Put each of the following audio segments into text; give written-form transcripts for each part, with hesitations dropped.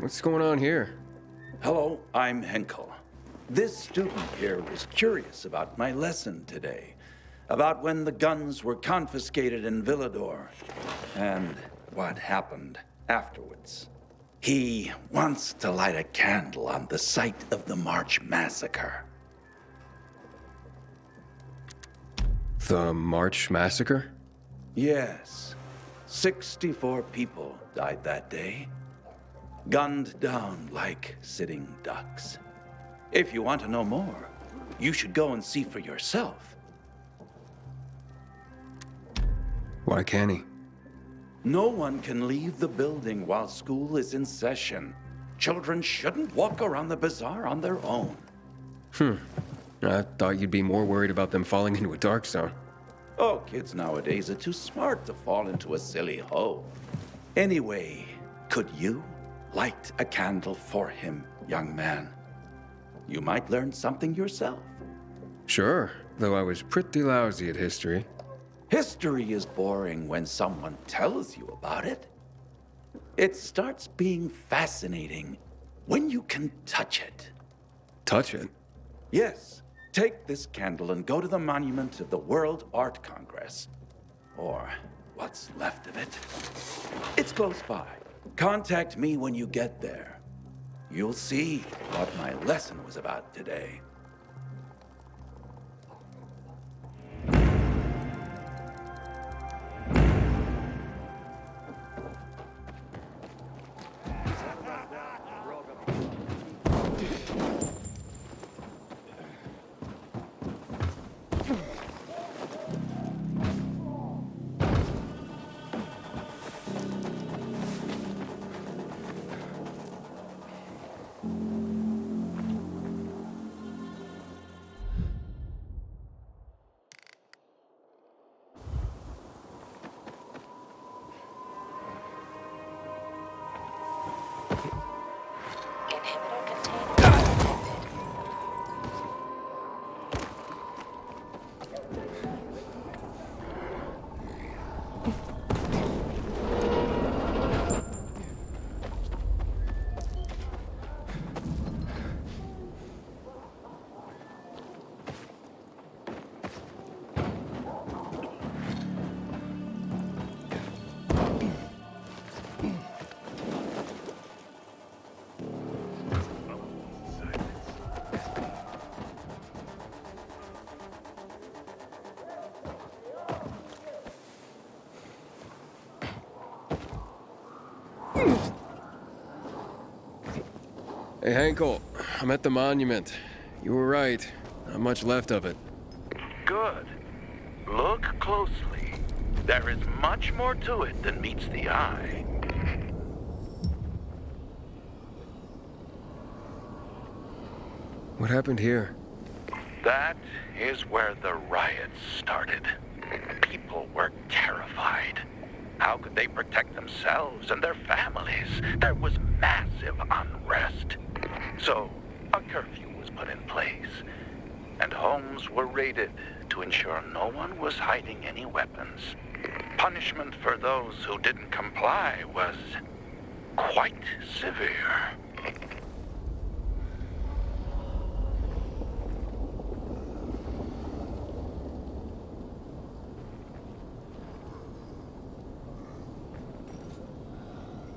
What's going on here? Hello, I'm Henkel. This student here was curious about my lesson today, about when the guns were confiscated in Villador, and what happened afterwards. He wants to light a candle on the site of the March Massacre. The March Massacre? Yes, 64 people died that day, gunned down like sitting ducks. If you want to know more, you should go and see for yourself. Why can't he? No one can leave the building while school is in session. Children shouldn't walk around the bazaar on their own. I thought you'd be more worried about them falling into a dark zone. Oh, kids nowadays are too smart to fall into a silly hole. Anyway, could you light a candle for him, young man? You might learn something yourself. Sure, though I was pretty lousy at history. History is boring when someone tells you about it. It starts being fascinating when you can touch it. Touch it? Yes, take this candle and go to the monument of the World Art Congress. Or what's left of it. It's close by. Contact me when you get there. You'll see what my lesson was about today. Inhibitor containment detected. Hey, Henkel, I'm at the monument. You were right. Not much left of it. Good. Look closely. There is much more to it than meets the eye. What happened here? That is where the riots started. People were terrified. How could they protect themselves and their families? There was massive unrest. So, a curfew was put in place, and homes were raided to ensure no one was hiding any weapons. Punishment for those who didn't comply was quite severe.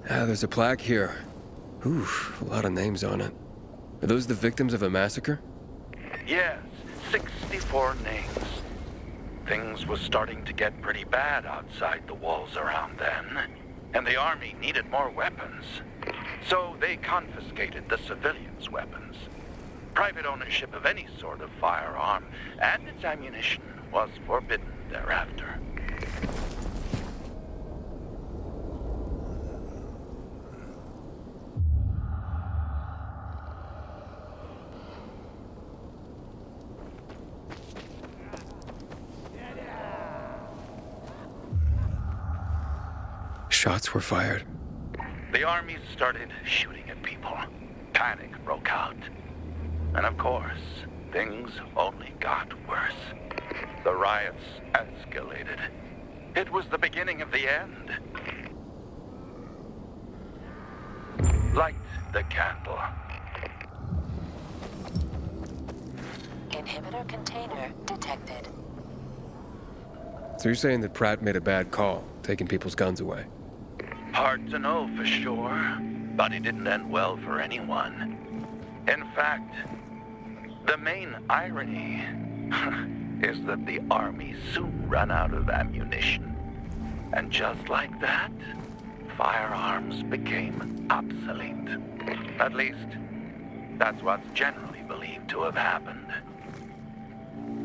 There's a plaque here. Oof, a lot of names on it. Are those the victims of a massacre? Yes, 64 names. Things was starting to get pretty bad outside the walls around then, and the army needed more weapons. So they confiscated the civilians' weapons. Private ownership of any sort of firearm and its ammunition was forbidden thereafter. Shots were fired. The army started shooting at people. Panic broke out. And of course, things only got worse. The riots escalated. It was the beginning of the end. Light the candle. Inhibitor container detected. So you're saying that Pratt made a bad call, taking people's guns away? Hard to know for sure, but it didn't end well for anyone. In fact, the main irony is that the army soon ran out of ammunition. And just like that, firearms became obsolete. At least, that's what's generally believed to have happened.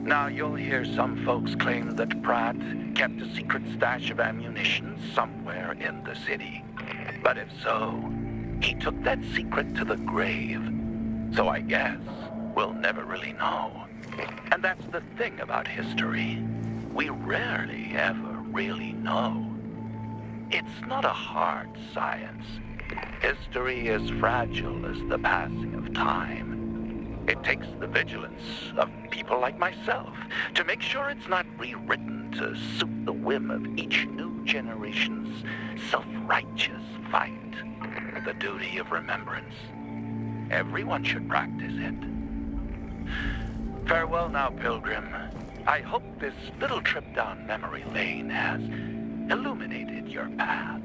Now, you'll hear some folks claim that Pratt kept a secret stash of ammunition somewhere in the city. But if so, he took that secret to the grave. So I guess we'll never really know. And that's the thing about history. We rarely ever really know. It's not a hard science. History is fragile as the passing of time. It takes the vigilance of people like myself to make sure it's not rewritten to suit the whim of each new generation's self-righteous fight. The duty of remembrance. Everyone should practice it. Farewell now, Pilgrim. I hope this little trip down memory lane has illuminated your path.